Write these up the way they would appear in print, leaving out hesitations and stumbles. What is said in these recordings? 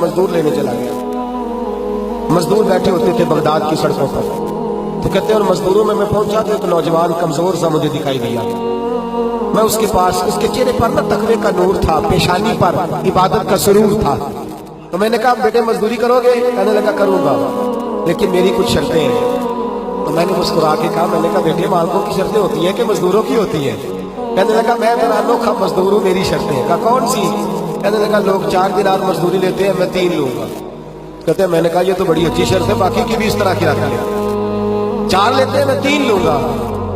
मजदूर लेने चला गया। मजदूर बैठे होते थे बगदाद की सड़कों पर, तो कहते हैं और मजदूरों में मैं पहुंचा तो एक नौजवान कमजोर सा मुझे दिखाई दिया। मैं उसके पास, उसके चेहरे पर ना तकवे का नूर था, पेशानी पर इबादत का सुरूर था। तो मैंने कहा बेटे मजदूरी करोगे? कहने लगा करूंगा, लेकिन मेरी कुछ शर्तें हैं। तो मैंने मुस्कुरा के कहा, मैंने कहा बेटे मालिकों की शर्तें होती हैं कि मजदूरों की होती है? कहने लगा मैं तो अनोखा मजदूर हूँ, मेरी शर्तें हैं। कहा कौन सी? कहने लगा लोग 4 दिनार मजदूरी लेते हैं, मैं 3 लूंगा। कहते हैं मैंने कहा ये तो बड़ी अच्छी शर्त है, बाकी की भी इस तरह की रख लिया। 4 लेते हैं, मैं 3 लूंगा।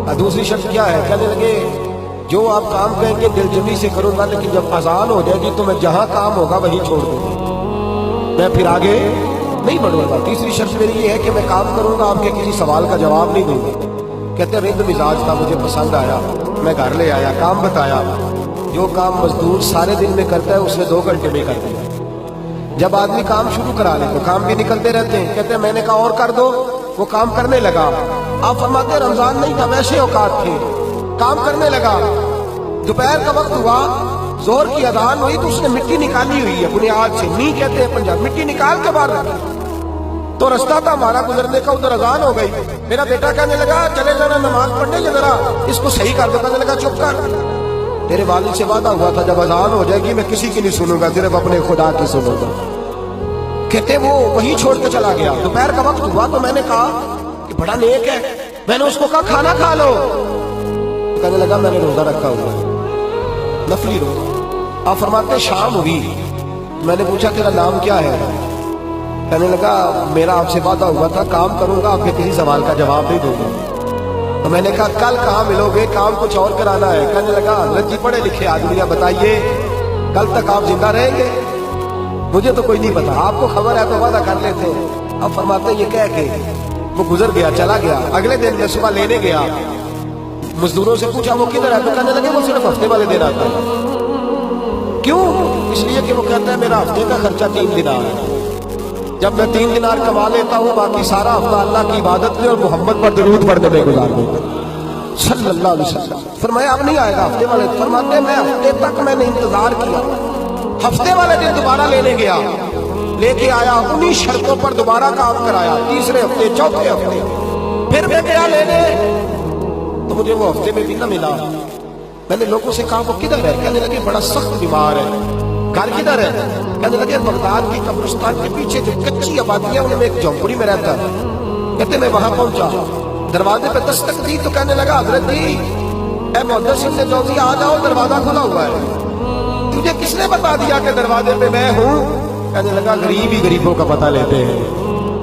और दूसरी शर्त क्या है? कहने लगे जो आप काम करेंगे दिलजमी से करूंगा, लेकिन जब अजान हो जाएगी तो मैं जहां काम होगा वहीं छोड़ दूंगा, मैं फिर आगे नहीं बढ़ूंगा। तीसरी शर्त मेरी ये है कि मैं काम करूंगा, आपके किसी सवाल का जवाब नहीं दूंगा। कहते रिंद मिजाज था, मुझे पसंद आया, मैं घर ले आया, काम बताया। जो काम मजदूर सारे दिन में करता है उसने 2 घंटे में कर दिया। जब आदमी काम शुरू करा ले तो काम भी निकलते रहते हैं। कहते हैं मैंने कहा और कर दो, वो काम करने लगा। आप फरमाते रमजान नहीं था, वैसे औकात थे, काम करने लगा। दोपहर का वक्त हुआ, जोर की अजान हुई तो उसने मिट्टी निकाली हुई है बुनियाद से, नी कहते हैं पंजाब, मिट्टी निकाल के बाहर रखी। तो रास्ता था हमारा गुजरने का, उधर अजान हो गई। मेरा बेटा कहने लगा चले जाना नमाज पढ़ने, जरा इसको सही कर दो। कहने लगा चुप कर, तेरे वालिद से वादा हुआ था जब अजान हो जाएगी मैं किसी की नहीं सुनूंगा, सिर्फ अपने खुदा की सुनूंगा। कहते वो वहीं छोड़ के चला गया। दोपहर का वक्त हुआ तो मैंने कहा कि बड़ा नेक है, मैंने उसको कहा खाना खा लो। कहने लगा मैंने रोजा रखा हुआ है, नफली रोजा। आप फरमाते शाम हुई, मैंने पूछा तेरा नाम क्या है? कहने लगा मेरा आपसे वादा हुआ था काम करूंगा, आपके किसी सवाल का जवाब नहीं दूंगा। तो मैंने कहा कल कहाँ मिलोगे, काम कुछ और कराना है। कहने लगा हजरत जी पढ़े लिखे आदमी है, बताइए कल तक आप जिंदा रहेंगे? मुझे तो कोई नहीं पता, आपको खबर है तो वादा कर लेते हैं। अब फरमाते ये कह के वो गुजर गया, चला गया। अगले दिन मैं सुबह लेने गया, मजदूरों से पूछा वो किधर है? तो कहने लगे वो सिर्फ हफ्ते वाले दिन आता है। क्यों? इसलिए कि वो कहता है मेरा हफ्ते का खर्चा 3 दिनार है। जब मैं 3 दिनार कमा लेता हूँ, बाकी सारा हफ्ता अल्लाह की इबादत में और मोहम्मद पर दरूद पढ़ने में गुजार दूंगा सल्लल्लाहु अलैहि वसल्लम। फरमाया अब नहीं आएगा हफ्ते वाले। फरमाते मैं हफ्ते तक मैंने इंतजार किया, हफ्ते वाले दिन दोबारा लेने गया, लेके आया, उन्हीं शर्तों पर दोबारा काम कराया। तीसरे हफ्ते, चौथे हफ्ते फिर मैं गया लेने, तो मुझे वो हफ्ते में भी न मिला। मैंने लोगों से कहा वो किधर है? कहने लगे बड़ा सख्त बीमार है। घर किधर है? कहने लगे बगदाद की कब्रिस्तान के पीछे जो कच्ची आबादी है उनमें एक झोंपड़ी में रहता है। कहते मैं वहां पहुंचा, दरवाजे पे दस्तक दी तो कहने लगा हजरत जी ए मुहद्दिस इब्न जौजी आ जाओ, दरवाजा खुला हुआ है। तुझे किसने बता दिया कि दरवाजे पे मैं हूँ? कहने लगा गरीब ही गरीबों का पता लेते हैं,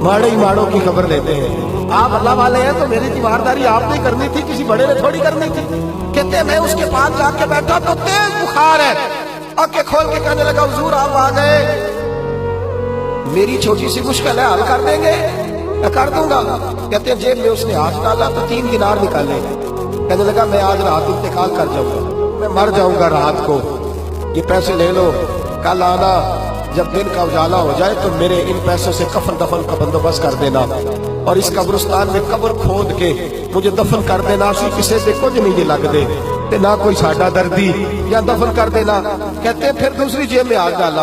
माड़े ही माड़ों की खबर लेते हैं। आप अल्लाह वाले हैं तो मेरी दीवारदारी आपने करनी थी, किसी बड़े ने थोड़ी करनी थी। कहते मैं उसके पास जाके बैठा तो तेज बुखार है, आंखें खोल के कहने लगा हुजूर आप आ गए, मेरी छोटी सी मुश्किल है हल कर देंगे? मैं कर दूंगा। कहते हैं जेब में उसने हाथ डाला तो 3 दिनार निकाले। कहने लगा मैं आज रात इंतकाल कर जाऊंगा, मैं मर जाऊंगा रात को, ये पैसे ले लो, कल आना, जब दिन का उजाला हो जाए तो मेरे इन पैसों से कफन दफन का बंदोबस्त कर देना, और इस कब्रिस्तान में कब्र खोद के मुझे दफन कर देना, किसी से कुछ नहीं लग दे ते ना कोई साडा दर्दी, या दफन कर देना। कहते हैं फिर दूसरी जेब में हाथ डाला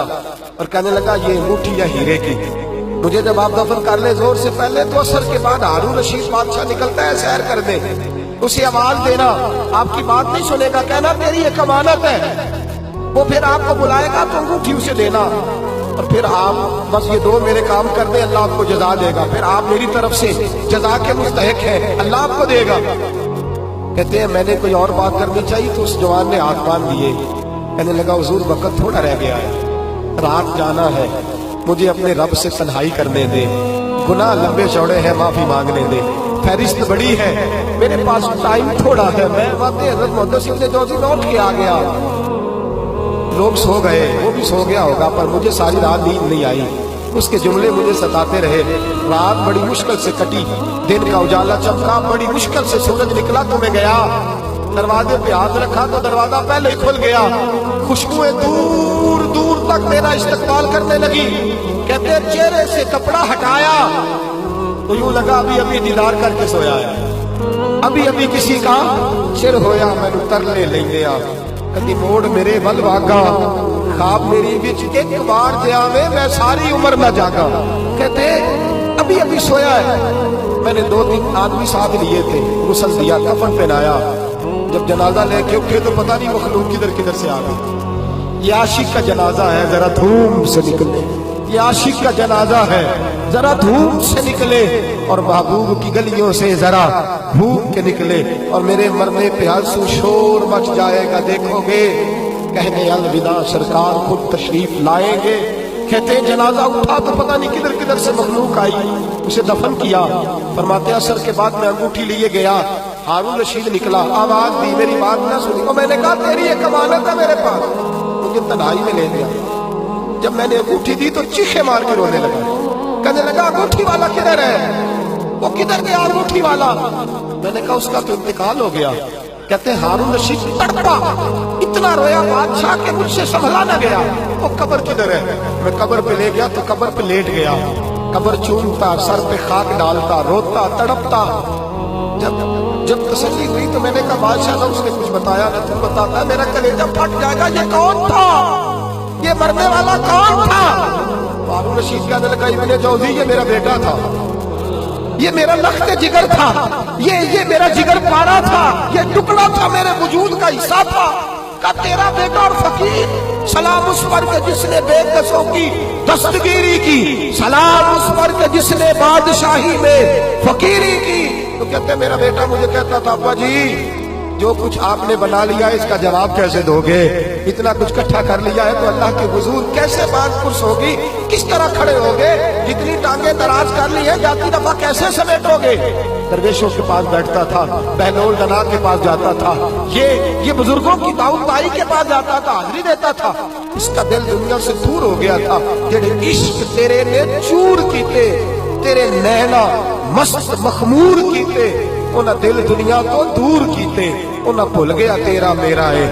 और कहने लगा ये अंगूठी या हीरे की, मुझे जब आप दफन कर ले जोर से पहले तो असर के बाद हारून रशीद बादशाह निकलता है सैर कर दे, उसे आवाज देना, आपकी बात नहीं सुनेगा, कहना तेरी एक अमानत है, वो फिर आपको बुलाएगा तो अंगूठी उसे देना, और फिर आप बस ये 2 मेरे काम कर दे, अल्लाह आपको जजा देगा, फिर आप मेरी तरफ से जजा के मुस्तहिक है, अल्लाह आपको देगा। कहते हैं मैंने कोई और बात करनी चाहिए तो उस जवान ने हाथ बांध दिए। कहने लगा हुजूर वक्त थोड़ा रह गया है, रात जाना है, मुझे अपने रब से तन्हाई करने दे, गुनाह लंबे चौड़े हैं, माफी मांगने दे, फहरिस्त बड़ी है, मेरे पास टाइम थोड़ा है। मैं वाकई हज़रत मुहद्दिस इब्न जौज़ी लौट के आ गया, लोग सो गए, वो भी सो गया होगा, पर मुझे सारी रात नींद नहीं आई, उसके जुमले मुझे सताते रहे। रात बड़ी मुश्किल से कटी, दिन का उजाला चमका, बड़ी मुश्किल से सूरज निकला तो मैं गया, दरवाजे पे हाथ रखा तो दरवाजा पहले ही खुल गया, खुशबुएं दूर दूर तक मेरा इस्तकबाल करने लगी। कहते चेहरे से कपड़ा हटाया तो यूं लगा अभी अभी दीदार करके सोया है, अभी अभी किसी का सिर होया, मैनू तरले लेंदे आ, कदी मोड़ मेरे वल वागा, خواب میری وچ ایک بار جے آوے میں ساری عمر نہ جاگا. کہتے ابھی ابھی سویا ہے. میں نے 2-3 آدمی ساتھ لیے تھے, غسل دیا, کفن پہنایا. جب جنازہ لے کے اٹھے تو پتہ نہیں مخلوق کدھر سے آ گئی. یہ عاشق کا جنازہ ہے, ذرا دھوم سے نکلے. یہ عاشق کا جنازہ ہے, ذرا دھوم سے نکلے. اور محبوب کی گلیوں سے ذرا بھوک کے نکلے. اور میرے مرنے پہ آنسو شور مچ جائے گا, دیکھو گے کہنے الوداع سرکار خود تشریف لائیں گے. کہتے ہیں جنازہ اٹھا تو پتہ نہیں کدھر سے مخلوق آئی, اسے دفن کیا. فرماتے ہیں عصر کے بعد میں انگوٹھی لیے گیا, ہارون رشید نکلا, آواز دی, میری بات نہ سنی. اور میں نے کہا تیری ایک امانت ہے میرے پاس. مجھے تنہائی میں لے لیا. جب میں نے انگوٹھی دی تو چیخے مار کے رونے لگا. کہنے لگا انگوٹھی والا کدھر ہے, وہ کدھر گیا انگوٹھی والا. میں نے کہا اس کا تو انتقال ہو گیا. کہتے ہیں ہارون رشید تڑپا, اتنا رویا بادشاہ کہ مجھ سے سنبھلا نہ گیا. وہ قبر کدھر ہے. میں قبر پہ لے گیا تو قبر پہ لیٹ گیا. قبر چومتا, سر پہ خاک ڈالتا, روتا, تڑپتا. جب تسلی ہوئی تو میں نے کہا بادشاہ نہ اس نے کچھ بتایا نہ تم بتاتا, میرا کلیجہ پھٹ جائے گا. یہ کون تھا, یہ مرنے والا کون تھا. ہارون رشید کہنے لگا ابن جوزی یہ میرا بیٹا تھا, یہ میرا لخت جگر تھا, یہ میرا جگر پارا تھا, یہ ٹکڑا تھا, میرے وجود کا حصہ تھا. کا تیرا بیٹا اور فقیر, سلام اس پر کہ جس نے بے کسوں کی دستگیری کی, سلام اس پر کہ جس نے بادشاہی میں فقیری کی. تو کہتے میرا بیٹا مجھے کہتا تھا ابا جی جو کچھ آپ نے بنا لیا اس کا جواب کیسے دو گے, اتنا کچھ کٹھا کر لیا ہے تو اللہ کے حضور کیسے بات پرس ہوگی, کس طرح کھڑے ہوگے, جتنی ٹانگیں دراز کر لی ہیں جاتی دفعہ کیسے سمیٹو گے. درویشوں کے پاس بیٹھتا تھا, بہلول ڈنا کے پاس جاتا تھا, یہ بزرگوں کی داؤد بھائی کے پاس جاتا تھا, حاضری دیتا تھا. اس کا دل دنیا سے دور ہو گیا تھا. جڑے عشق تیرے نے چور کیتے, تیرے نینا مست مخمور کیتے, انہاں دل دنیا کو دور کیتے, انہاں بھول گیا تیرا میرا ہے.